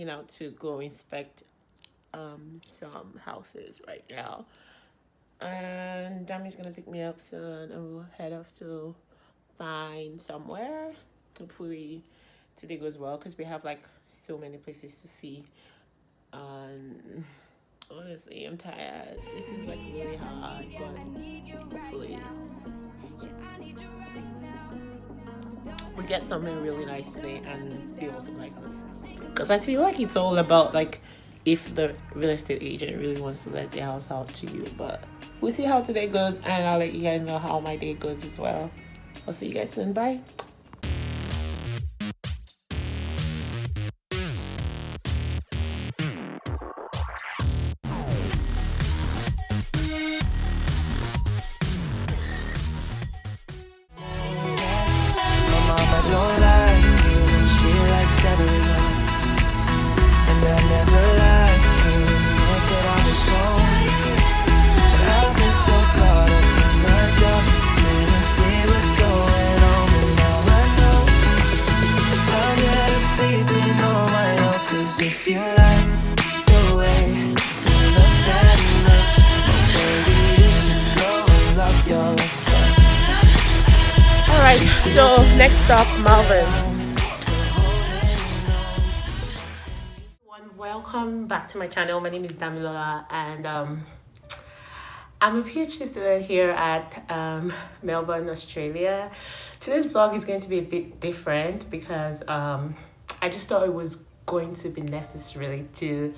heading out to go inspect some houses right now. And Dami's gonna pick me up soon and we'll head off to find somewhere. Hopefully today goes well because we have like so many places to see. Honestly, I'm tired. This is like really hard, but hopefully we get something really nice today and they also like us. Because I feel like it's all about like if the real estate agent really wants to let their house out to you. But we'll see how today goes and I'll let you guys know how my day goes as well. I'll see you guys soon. Bye. Alright, so next stop, Melbourne. Welcome back to my channel. My name is Dami R and I'm a PhD student here at Melbourne, Australia. Today's vlog is going to be a bit different because I just thought it was going to be necessary to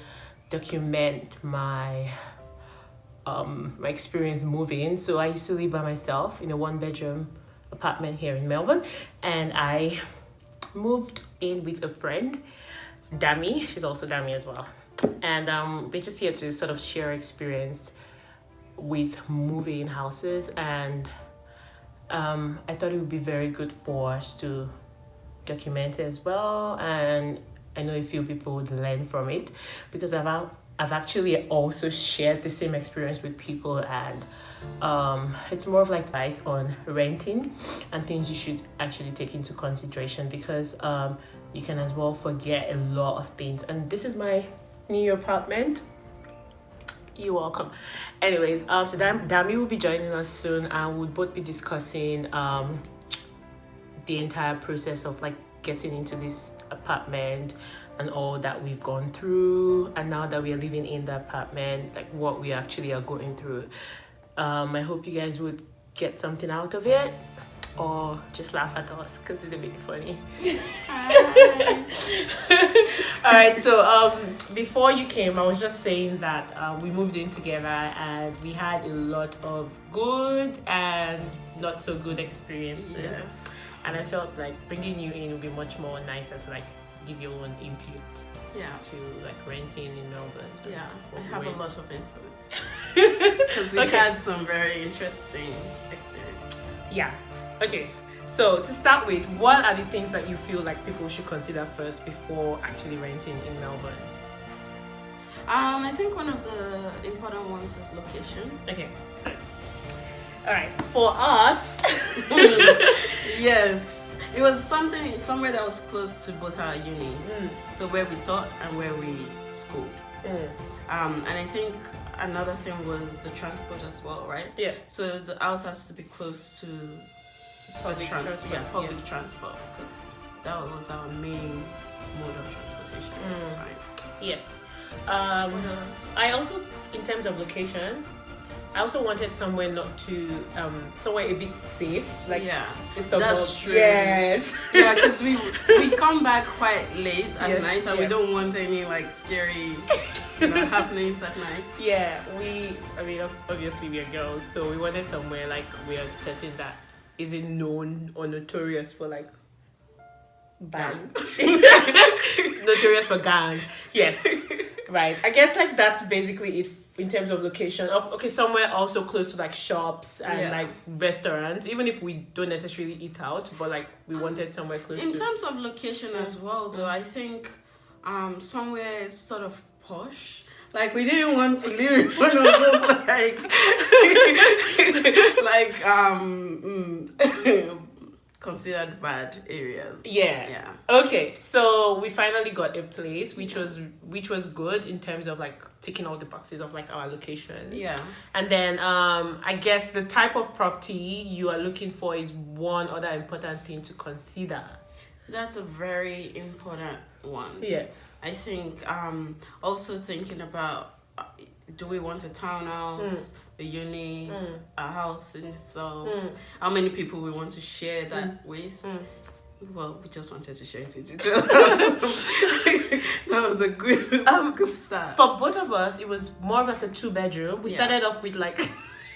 document my my experience moving. So I used to live by myself in a one-bedroom apartment here in Melbourne, and I moved in with a friend, Dami. She's also Dami as well, and we're just here to sort of share experience with moving houses, and I thought it would be very good for us to document it as well, and I know a few people would learn from it because I've actually also shared the same experience with people, and it's more of like advice on renting and things you should actually take into consideration because you can as well forget a lot of things. And this is my new apartment. You're welcome. Anyways, so Dami will be joining us soon and we'll both be discussing the entire process of like getting into this apartment and all that we've gone through, and now that we are living in the apartment, like what we actually are going through. I hope you guys would get something out of it or just laugh at us because it's a bit funny. All right, so before you came, I was just saying that we moved in together and we had a lot of good and not so good experiences. Yes. And I felt like bringing you in would be much more nicer to like give your own input to like renting in Melbourne. Yeah, I have a lot of input because we had some very interesting experience. Yeah. Okay. So to start with, what are the things that you feel like people should consider first before actually renting in Melbourne? I think one of the important ones is location. Okay. All right. For us, yes, it was somewhere that was close to both our unis. So where we taught and where we schooled. And I think another thing was the transport as well, right? Yeah. So the house has to be close to public transport because that was our main mode of transportation at the time. Yes. I also, in terms of location, I also wanted somewhere not too somewhere a bit safe, like the suburbs. That's true. Yes. Yeah, because we come back quite late at night, and we don't want any like scary happenings at night. Yeah, obviously we are girls, so we wanted somewhere like we are certain that isn't known or notorious for like bang. Notorious for gang. Yes. Right. I guess like that's basically it in terms of location. Okay, somewhere also close to like shops and like restaurants, even if we don't necessarily eat out, but like we wanted somewhere close in terms of location as well though. I think somewhere sort of posh. Like we didn't want to live in one of those considered bad areas. Yeah. Okay, so we finally got a place which was good in terms of like ticking all the boxes of like our location. Yeah. And then I guess the type of property you are looking for is one other important thing to consider. That's a very important one. Yeah. I think also thinking about do we want a townhouse, a unit, a house in itself? How many people we want to share that with? Well, we just wanted to share it with each other. That was a good start. For both of us, it was more of like a 2-bedroom. We started off with like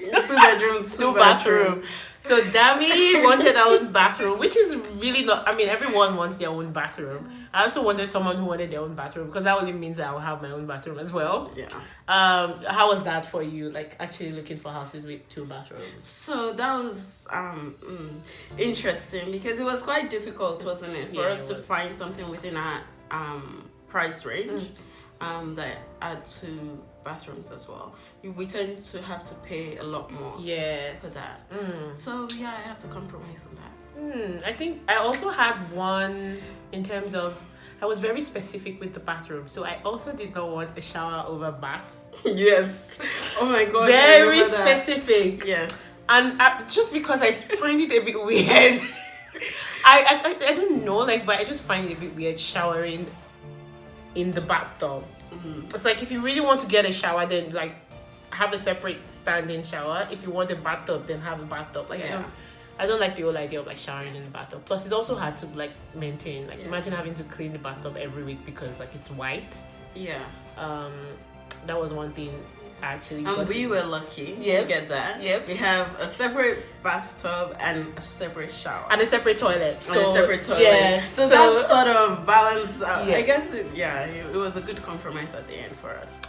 2-bedroom, two bathroom. So Dami wanted her own bathroom, which is really not. I mean, everyone wants their own bathroom. I also wanted someone who wanted their own bathroom because that only means I will have my own bathroom as well. Yeah. How was that for you? Like actually looking for houses with 2 bathrooms. So that was interesting because it was quite difficult, wasn't it, for us to find something within our price range that had 2 bathrooms as well. We tend to have to pay a lot more for that. So yeah, I had to compromise on that. I think I also had one in terms of I was very specific with the bathroom. So I also did not want a shower over bath. Yes. Oh my god. Very specific. Yes. And just because I find it a bit weird. I don't know, like, but I just find it a bit weird showering in the bathtub. It's like if you really want to get a shower, then like have a separate standing shower. If you want a bathtub, then have a bathtub. Like I don't like the whole idea of like showering in the bathtub. Plus, it's also hard to like maintain. Like imagine having to clean the bathtub every week because like it's white. Yeah. That was one thing I actually. And we were lucky to get that. Yes. We have a separate bathtub and a separate shower and a separate toilet. So, and a separate toilet. Yes. So that's sort of balanced out. Yeah. I guess it was a good compromise at the end for us.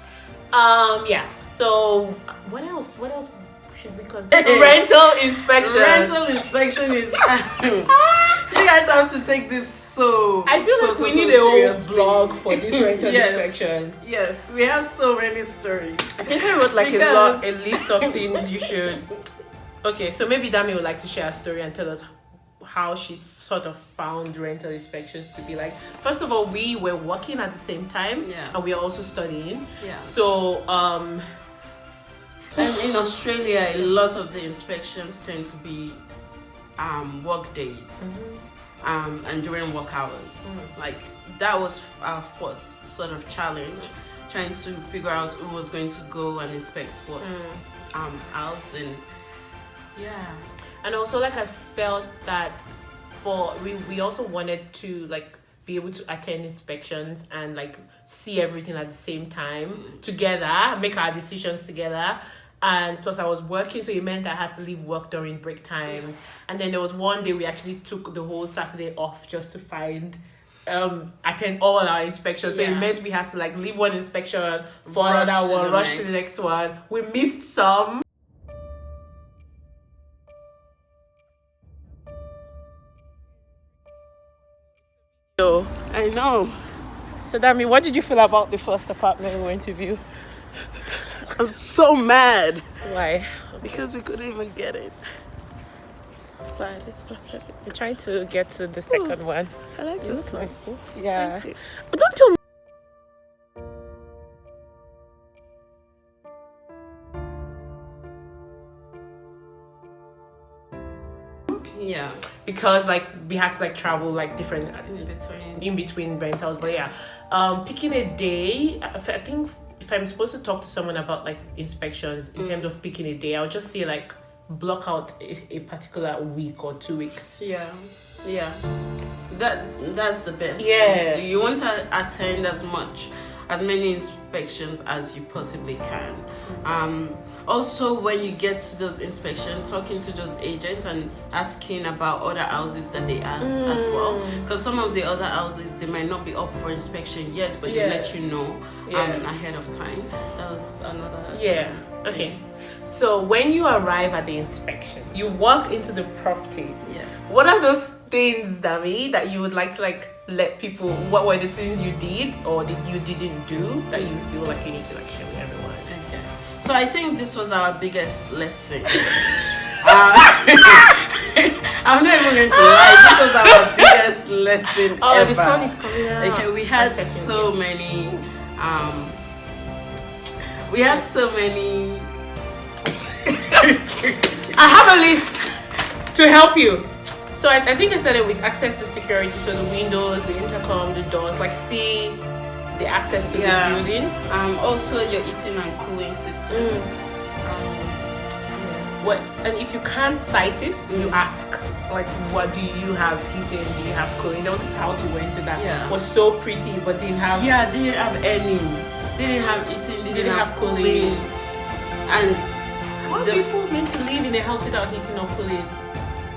Yeah. So what else should we consider? Rental inspection. Rental inspection is you guys have to take this so I feel like we need a whole vlog for this rental inspection. Yes, we have so many stories. I think I wrote like a list of things you should. Okay, so maybe Dami would like to share a story and tell us how she sort of found rental inspections to be like. First of all, we were working at the same time, and we are also studying. Yeah. So and in Australia, a lot of the inspections tend to be work days and during work hours. Like that was our first sort of challenge, trying to figure out who was going to go and inspect what house. And and also like I felt that we also wanted to like be able to attend inspections and like see everything at the same time together, make our decisions together. And plus I was working, so it meant I had to leave work during break times. And then there was one day we actually took the whole Saturday off just to attend all our inspections. So it meant we had to like leave one inspection for another one, rush to the next one. We missed some. I know. So Dami, what did you feel about the first apartment we went to view? I'm so mad. Why? Because we couldn't even get it. Sad, it's pathetic. We're trying to get to the second one. I like this one. Yeah. But don't tell me. Yeah. Because like we had to like travel like different in between rentals. But picking a day, I think if I'm supposed to talk to someone about like inspections in terms of picking a day, I'll just say like block out a particular week or 2 weeks. Yeah. That's the best. Yeah. You want to attend as many inspections as you possibly can. Also, when you get to those inspections, talking to those agents and asking about other houses that they have as well, because some of the other houses they might not be up for inspection yet, but they let you know ahead of time. That was another Okay, so when you arrive at the inspection, you walk into the property. Yes. What are those things, Dami, that you would like to like let people? What were the things you did or that you didn't do that you feel like you need to like share with everyone? Okay. So I think this was our biggest lesson. I'm not even going to lie. This was our biggest lesson ever. The sun is coming out. Okay, we had so many. I have a list to help you. So I think I started with access to security, so the windows, the intercom, the doors, like see the access to the building. Also your heating and cooling system. And if you can't cite it, you ask, like, what do you have heating? Do you have cooling? There was this house we went to that was so pretty, but didn't have. Yeah, they didn't have any. They didn't have heating. They didn't have cooling. And how are people meant to live in a house without heating or cooling?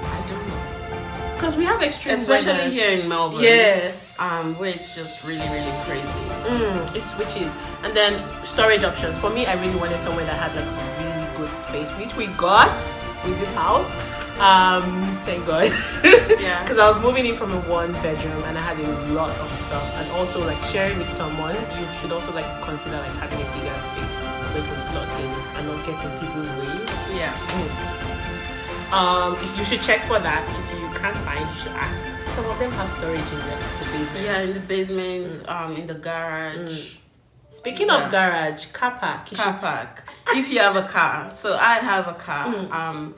I don't know. Because we have extreme especially weather. Here in Melbourne. Yes. Where it's just really, really crazy. It switches. And then storage options. For me, I really wanted somewhere that had like really good space, which we got with this house. Thank God. Yeah. Because I was moving in from a 1-bedroom and I had a lot of stuff. And also like sharing with someone, you should also like consider like having a bigger space where you can slot things and not get in people's way. Yeah. If you should check for that. If you can't find, you should ask. Some of them have storage in the basement. Yeah, in the basement, in the garage. Speaking of garage, car park. If you have a car. So I have a car.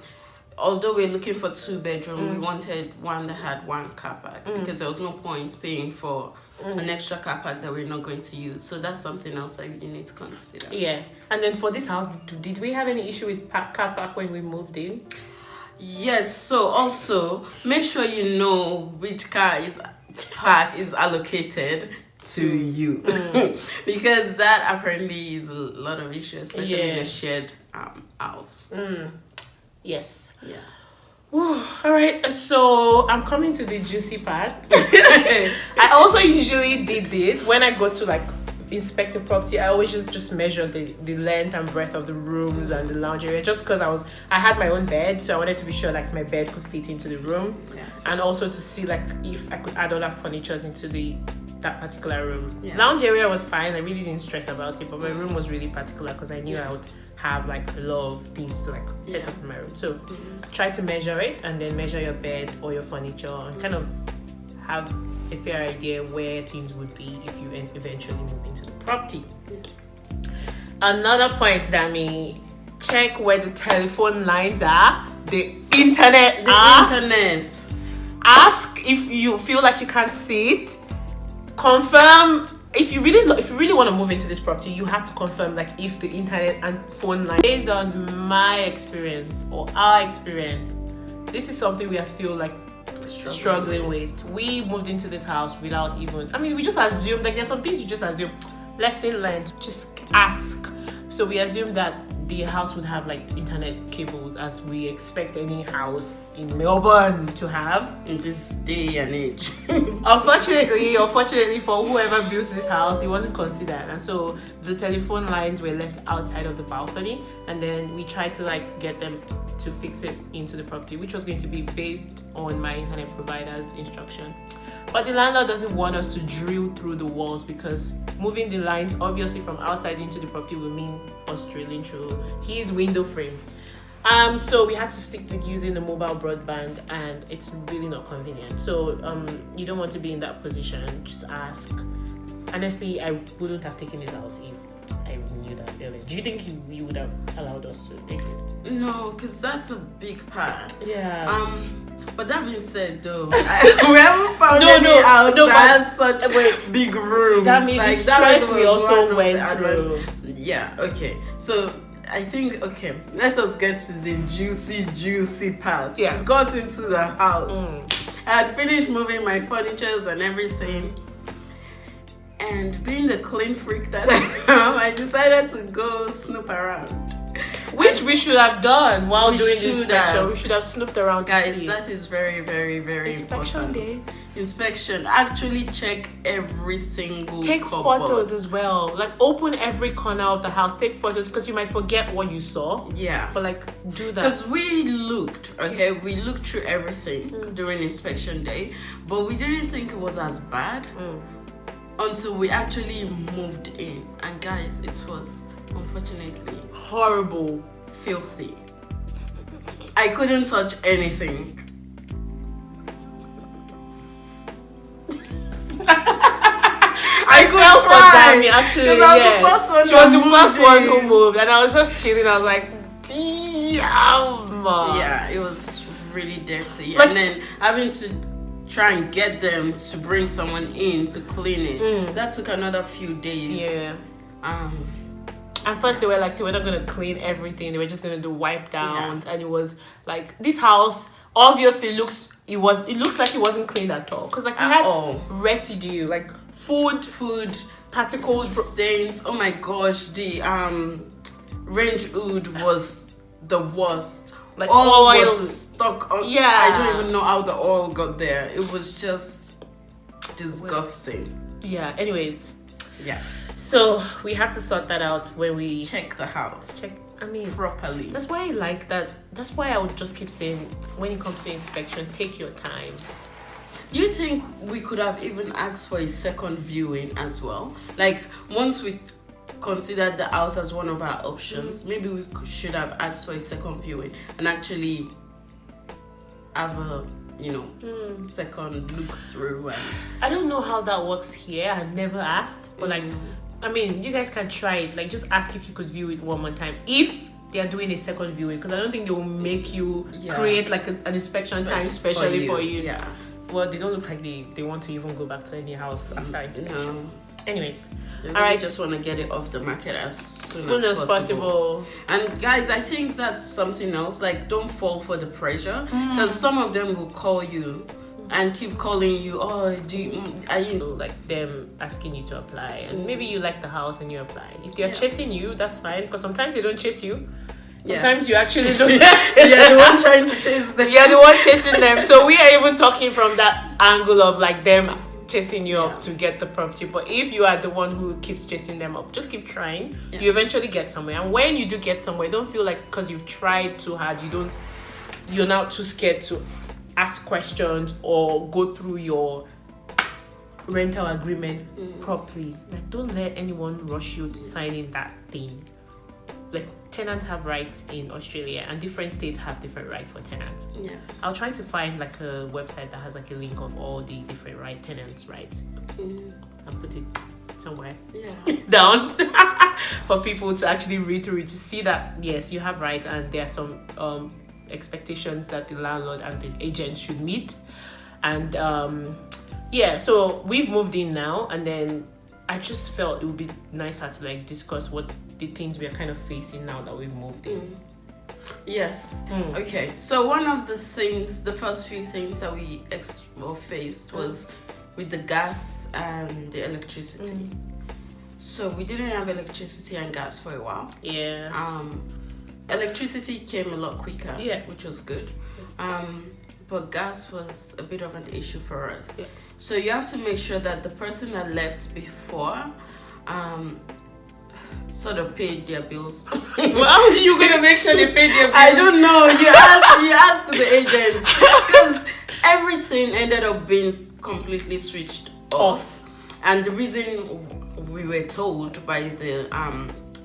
Although we're looking for 2-bedroom, we wanted one that had 1 car park because there was no point paying for an extra car park that we're not going to use. So that's something else that you need to consider. Yeah. And then for this house, did we have any issue with car park when we moved in? Yes. So also make sure you know which car park is allocated to you because that apparently is a lot of issues, especially in a shared house. Yes. Yeah. All right, so I'm coming to the juicy part. I also usually did this when I go to like inspect a property. I always just measure the length and breadth of the rooms and the lounge area, just because I had my own bed, so I wanted to be sure like my bed could fit into the room, and also to see like if I could add other furnitures into that particular room. Lounge area was fine. I really didn't stress about it, but my room was really particular because I knew I would have like a lot of things to like set up in my room. So try to measure it and then measure your bed or your furniture and kind of have a fair idea where things would be if you eventually move into the property. Another point, Dami, check where the telephone lines are, the internet. Ask if you feel like you can't see it. Confirm. If you really want to move into this property, you have to confirm like if the internet and phone line. Based on my experience or our experience, this is something we are still like struggling with. We moved into this house without even. I mean, we just assumed like there's some things you just assume. Lesson learned. Just ask. So we assumed that the house would have like internet cables, as we expect any house in Melbourne to have in this day and age. Unfortunately for whoever built this house, it wasn't considered, and so the telephone lines were left outside of the balcony, and then we tried to like get them to fix it into the property, which was going to be based on my internet provider's instruction. But the landlord doesn't want us to drill through the walls because moving the lines obviously from outside into the property will mean us drilling through his window frame. So we had to stick with using the mobile broadband, and it's really not convenient. So you don't want to be in that position. Just ask. Honestly, I wouldn't have taken this house if I knew that earlier. Do you think you would have allowed us to take it? No, because that's a big part. Yeah. But that being said, though, we haven't found any house that has such big rooms. That means like, the stress we also went through. Yeah, okay. So I think, let us get to the juicy part. Yeah. We got into the house. I had finished moving my furnitures and everything. And being the clean freak that I am, I decided to go snoop around. Which we should have done while doing this inspection. We should have snooped around. Guys, that is very, very, very important. Inspection. Actually check every single Take cupboard. photos as well. Like open every corner of the house. Take photos because you might forget what you saw. Yeah. But like do that. Because we looked through everything during inspection day, but we didn't think it was as bad until we actually moved in. And guys, it was unfortunately horrible, filthy. I couldn't touch anything. I fell for Dami, actually. Because I was the first one. She was the first one who moved, and I was just chilling. I was like, damn. Yeah, it was really dirty. Like, and then having to try and get them to bring someone in to clean it. That took another few days. Yeah. At first they were like, they were not gonna clean everything. They were just gonna do wipe downs, and it was like, this house obviously looks like it wasn't cleaned at all, because like we had residue, like food particles, stains. Oh my gosh, the range hood was the worst. like oil oil was stuck on. Yeah, I don't even know how the oil got there. It was just disgusting. Yeah. Anyways. Yeah. So we had to sort that out when we check the house. Properly. That's why I like that. That's why I would just keep saying, when it comes to inspection, take your time. Do you think we could have even asked for a second viewing as well? Like, once we considered the house as one of our options, maybe we should have asked for a second viewing and actually have a second look through. And I don't know how that works here. I've never asked, but like, I mean, you guys can try it. Like, just ask if you could view it one more time if they are doing a second viewing, because I don't think they will make you create like an inspection time specially for you. Yeah. Well, they don't look like they want to even go back to any house after inspection. No. Anyways, they really just want to get it off the market as soon as possible. And guys, I think that's something else. Like, don't fall for the pressure, because some of them will call you and keep calling you. Oh, are you like them asking you to apply, and maybe you like the house and you apply. If they're chasing you, that's fine, because sometimes they don't chase you. Sometimes you actually don't. Yeah, the one trying to chase them. Yeah, the one chasing them. So we are even talking from that angle of like them chasing you up to get the property. But if you are the one who keeps chasing them up, just keep trying. You eventually get somewhere. And when you do get somewhere, don't feel like because you've tried too hard, you're now too scared to ask questions or go through your rental agreement properly. Like, don't let anyone rush you to signing that thing. Like, tenants have rights in Australia, and different states have different rights for tenants. Yeah. I'll try to find like a website that has like a link of all the different tenants' rights and put it somewhere down for people to actually read through it, to see that yes, you have rights, and there are some expectations that the landlord and the agent should meet. And so we've moved in now, and then I just felt it would be nicer to like discuss what the things we are kind of facing now that we've moved in. Yes. Okay. So one of the first few things that we faced was with the gas and the electricity. So we didn't have electricity and gas for a while. Yeah. Electricity came a lot quicker. Yeah. Which was good. But gas was a bit of an issue for us. Yeah. So you have to make sure that the person that left before sort of paid their bills. Well, how are you gonna make sure they pay their bills? I don't know. You ask the agents, because everything ended up being completely switched off. And the reason we were told by the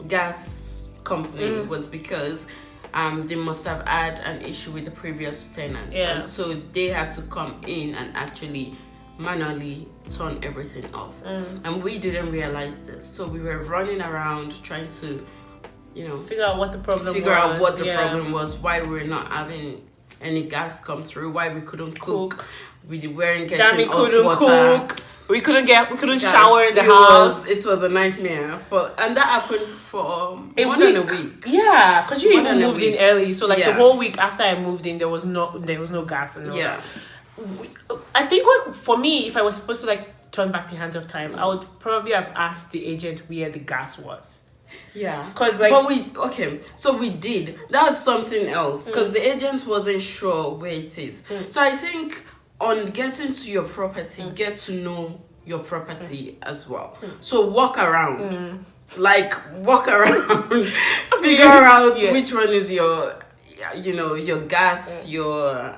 gas company was because they must have had an issue with the previous tenant, and so they had to come in and actually manually turn everything off. And we didn't realize this, so we were running around trying to figure out what the problem was, why we were not having any gas come through, why we couldn't cook. We weren't getting hot water. Cook. We couldn't shower in the house. It was a nightmare, and that happened for more than a week. Yeah, because you even moved in early, so like the whole week after I moved in, there was no gas and all that. I think for me, if I was supposed to like turn back the hands of time, I would probably have asked the agent where the gas was. Yeah, because like, so we did. That's something else, because the agent wasn't sure where it is. So I think on getting to your property, get to know your property as well. So walk around, figure out which one is your gas, your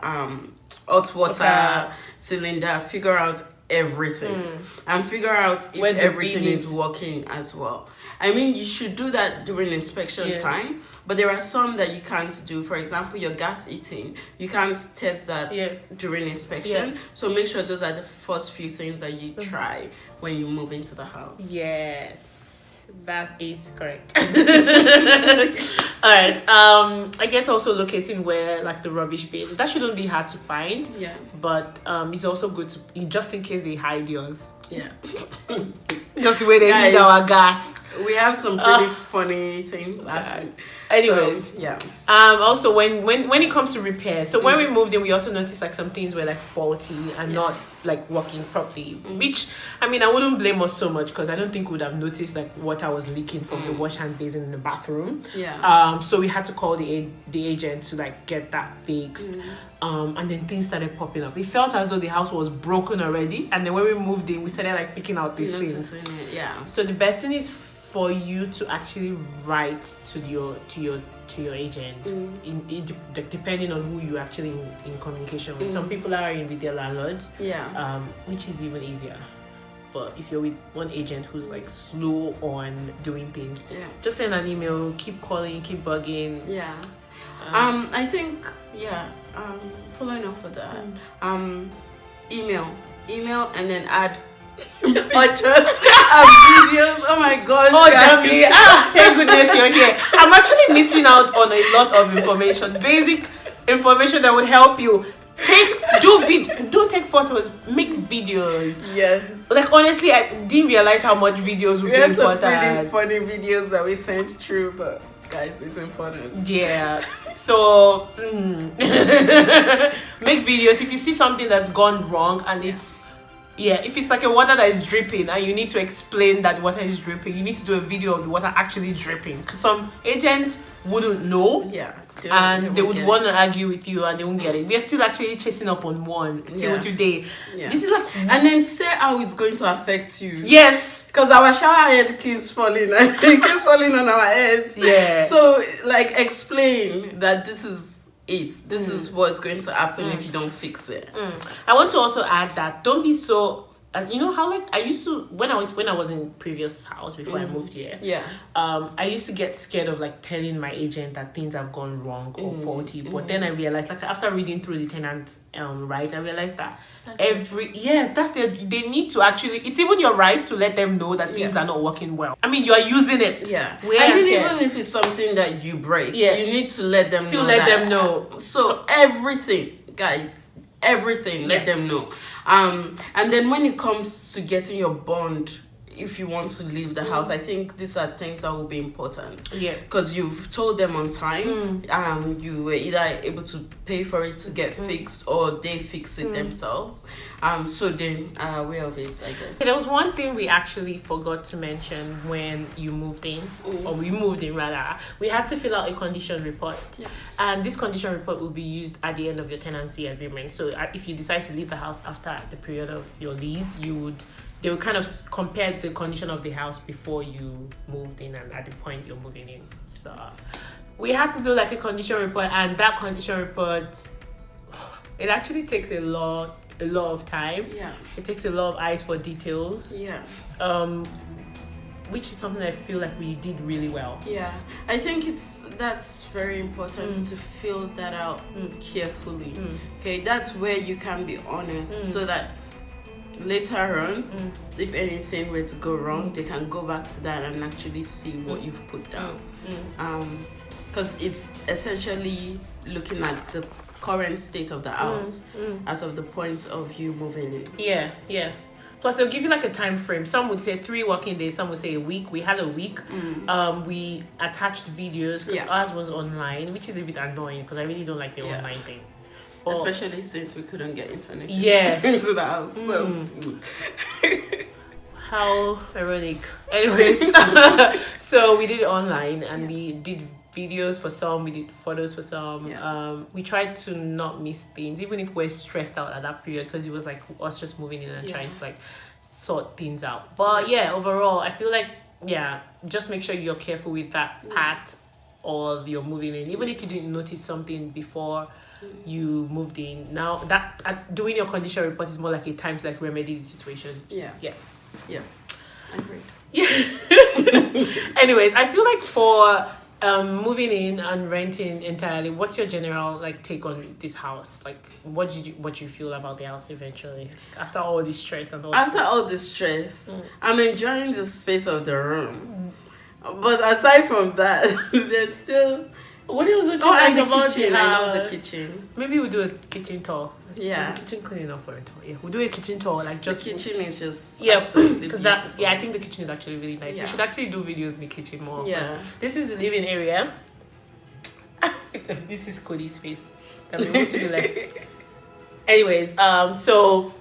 hot water cylinder. Figure out everything and figure out if everything is working as well. I mean, you should do that during inspection time, but there are some that you can't do. For example, your gas heating, you can't test that during inspection. So make sure those are the first few things that you try when you move into the house. Yes. That is correct. All right. I guess also locating where like the rubbish bin, that shouldn't be hard to find. Yeah. But it's also good to, just in case they hide yours. Yeah. Just the way they need our gas. We have some pretty funny things. Anyways, so, yeah. Also when it comes to repair, so when we moved in, we also noticed like some things were like faulty and not like working properly. Which I mean, I wouldn't blame us so much because I don't think we would have noticed like water was leaking from the wash hand basin in the bathroom. Yeah. So we had to call the agent to like get that fixed. And then things started popping up. It felt as though the house was broken already. And then when we moved in, we started like picking out these things. Yeah. So the best thing is for you to actually write to your agent, depending on who you actually in communication with. Some people are with their landlords, which is even easier. But if you're with one agent who's like slow on doing things, just send an email, keep calling, keep bugging. Yeah. I think following up for that, email and then add pictures and videos. Oh my gosh. Oh damn it. Thank goodness you're here. I'm actually missing out on a lot of information, basic information that would help you. Don't take photos, make videos. Yes. Like honestly, I didn't realize how much videos would be important. We had some pretty funny videos that we sent through, but guys, it's important. Yeah. So make videos. If you see something that's gone wrong and if it's like a water that is dripping and you need to explain that water is dripping, you need to do a video of the water actually dripping. Because some agents wouldn't know. Yeah. They would want to argue with you and they won't get it. We are still actually chasing up on one till today. Yeah. This is like... And then say how it's going to affect you. Yes. Because our shower head keeps falling and it keeps falling on our heads. Yeah. So, like, explain that this is this is what's going to happen if you don't fix it. I want to also add that don't be so you know how like I used to when I was in previous house before I moved here. I used to get scared of like telling my agent that things have gone wrong or faulty. But then I realized, like after reading through the Tenants Rights, I realized that they need to actually, it's even your right to let them know that things are not working well. I mean, you are using it. Yeah. Even if it's something that you break, you need to let them know. So everything, guys, let them know. And then when it comes to getting your bond, if you want to leave the house, I think these are things that will be important. Yeah. Because you've told them on time. You were either able to pay for it to get fixed or they fix it themselves. So then aware of it, I guess. There was one thing we actually forgot to mention when you moved in, or we moved in rather. We had to fill out a condition report. Yeah. And this condition report will be used at the end of your tenancy agreement. So if you decide to leave the house after the period of your lease, they will kind of compare the condition of the house before you moved in and at the point you're moving in. So we had to do like a condition report, and that condition report, it actually takes a lot of time. Yeah. It takes a lot of eyes for details. Yeah. Which is something I feel like we did really well. Yeah. I think that's very important to fill that out carefully. Okay, that's where you can be honest so that later on, if anything were to go wrong, they can go back to that and actually see what you've put down. Because it's essentially looking at the current state of the house as of the point of you moving in. Yeah. Plus, they'll give you like a time frame. Some would say 3 working days. Some would say a week. We had a week. We attached videos because ours was online, which is a bit annoying because I really don't like the online thing. Especially since we couldn't get internet into the house. So how ironic. Anyways, so we did it online and we did videos for some, we did photos for some. We tried to not miss things, even if we're stressed out at that period, because it was like us just moving in and trying to like sort things out. But overall, I feel like just make sure you're careful with that part of your moving in, even if you didn't notice something before you moved in. Now that doing your condition report is more like a time to like remedy the situation. Yes, agreed. Anyways, I feel like for moving in and renting entirely, what's your general like take on this house? Like what you feel about the house eventually after all this stress and all After all this stress, I'm enjoying the space of the room. But aside from that, there's still what else would you oh, like and the about kitchen. the I house? love the kitchen. Maybe we'll do a kitchen tour. Yeah. Is the kitchen clean enough for a tour? Yeah, we'll do a kitchen tour. Like just The kitchen is just yeah, absolutely because beautiful. I think the kitchen is actually really nice. Yeah. We should actually do videos in the kitchen more often. Yeah. This is the living area. This is Cody's face. Can be moved to the left. Anyways, so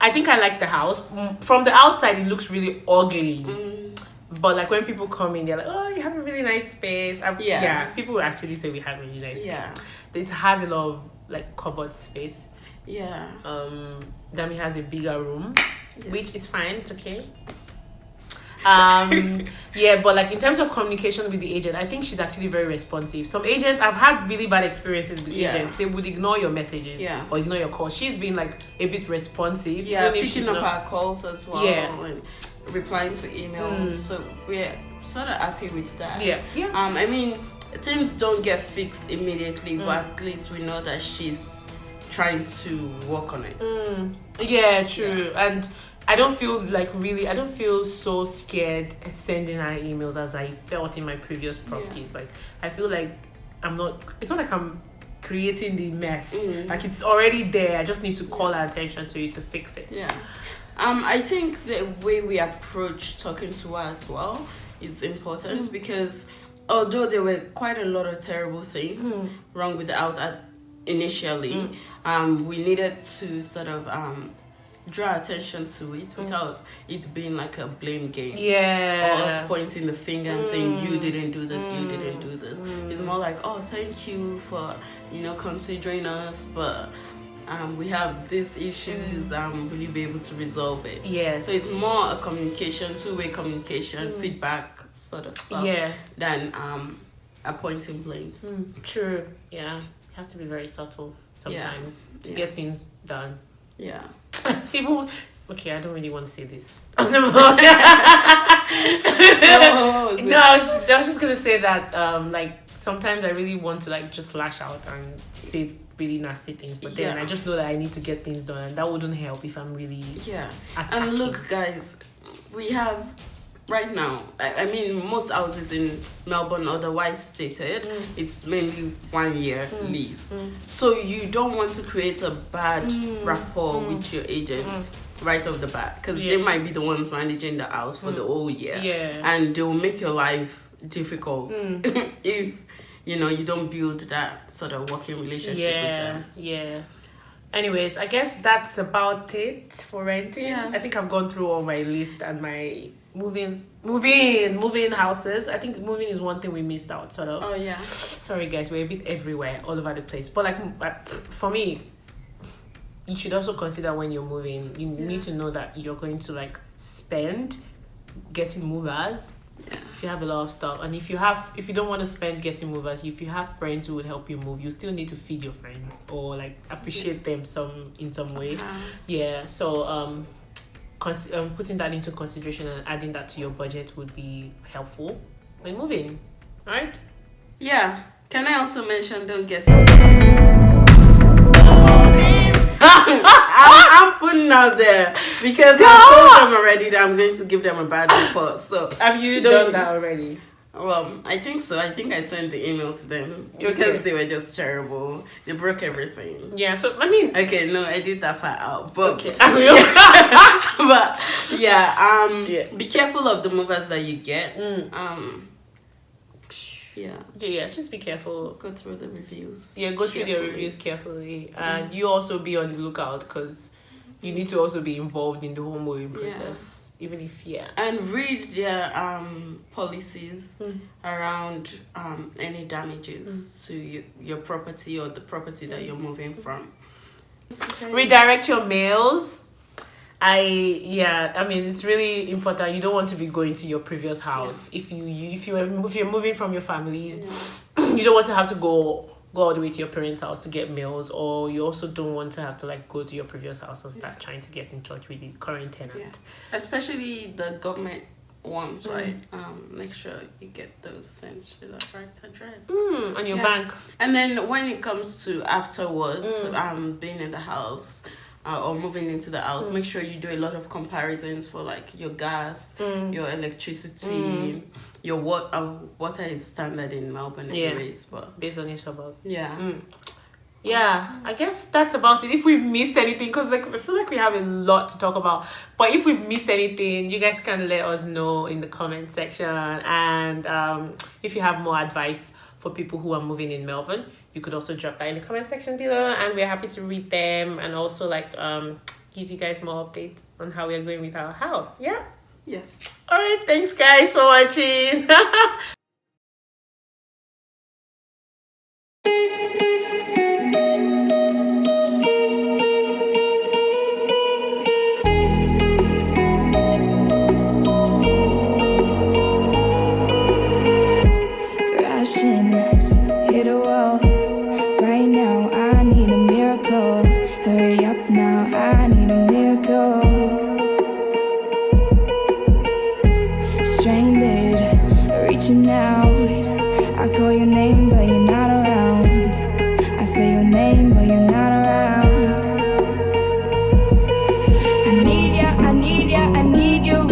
I think I like the house. From the outside, it looks really ugly. But like when people come in, they're like, "Oh, you have a really nice space." Yeah. People will actually say we have a really nice space. Yeah. It has a lot of like cupboard space. Yeah. Dami has a bigger room, Yeah. which is fine. It's okay. Yeah, but like in terms of communication with the agent, I think she's actually very responsive. Some agents, I've had really bad experiences with agents. They would ignore your messages or ignore your calls. She's been like a bit responsive. Yeah, even if picking she's up not, our calls as well. Yeah. And replying to emails. So we're sort of happy with that. Yeah. I mean, things don't get fixed immediately, but at least we know that she's trying to work on it. Yeah, true. And I don't feel so scared sending her emails as I felt in my previous properties. Like I feel like it's not like I'm creating the mess. Like it's already there. I just need to call her attention to it to fix it. Yeah. I think the way we approach talking to her as well is important because although there were quite a lot of terrible things wrong with the house initially, we needed to sort of draw attention to it without it being like a blame game. Yeah. Or us pointing the finger and saying you didn't do this, you didn't do this. It's more like, oh, thank you for considering us, but we have these issues. Will you be able to resolve it? Yeah. So it's more a communication, two-way communication, feedback sort of stuff. Yeah. Than appointing blames. True. Yeah. You have to be very subtle sometimes to get things done. Yeah. People. Okay, I don't really want to say this. No, I was just gonna say that like sometimes I really want to like just lash out and say really nasty things, but then I just know that I need to get things done, and that wouldn't help if I'm really attacking. And look, guys, we have right now. I mean, most houses in Melbourne, otherwise stated, it's mainly 1 year lease. So you don't want to create a bad rapport with your agent. Right off the bat, because they might be the ones managing the house for the whole year, and they will make your life difficult if you don't build that sort of working relationship with them. Yeah. Anyways, I guess that's about it for renting. I think I've gone through all my list and my moving houses. I think moving is one thing we missed out, sort of. Oh yeah. Sorry guys, we're a bit everywhere, all over the place. But like for me, you should also consider when you're moving, you need to know that you're going to like spend getting movers. If you have a lot of stuff, and if you don't want to spend getting movers, if you have friends who would help you move, you still need to feed your friends or like appreciate them in some way. So putting that into consideration and adding that to your budget would be helpful when moving. All right. Yeah. Can I also mention, don't get I'm putting out there because I told them already that I'm going to give them a bad report. So have you done that already? Well, I think so. I think I sent the email to them because they were just terrible. They broke everything. Yeah. So I mean, okay, no, I did that part out. But be careful of the movers that you get. Yeah, just be careful. Go through the reviews. Yeah, go through the reviews carefully. And you also be on the lookout because you need to also be involved in the whole moving process. Even if, and read their policies around any damages to your property or the property that you're moving from. Redirect your mails. I mean, it's really important. You don't want to be going to your previous house if you're moving from your families. You don't want to have to go all the way to your parents' house to get mails, or you also don't want to have to like go to your previous house and start trying to get in touch with the current tenant. Especially the government ones, right? Make sure you get those sent to the right address. On your bank. And then when it comes to afterwards, being in the house or moving into the house, make sure you do a lot of comparisons for like your gas, your electricity, your water is standard in Melbourne anyways, but based on your suburb. Yeah, I guess that's about it. If we've missed anything, because like I feel like we have a lot to talk about, but if we've missed anything, you guys can let us know in the comment section. And if you have more advice for people who are moving in Melbourne, you could also drop that in the comment section below, and we're happy to read them and also like give you guys more updates on how we are going with our house. Yes. All right, thanks guys for watching. Hit a wall right now. I need a miracle. Hurry up now. I need a miracle. Stranded, reaching out. I call your name, but you're not around. I say your name, but you're not around. I need ya. I need ya. I need you.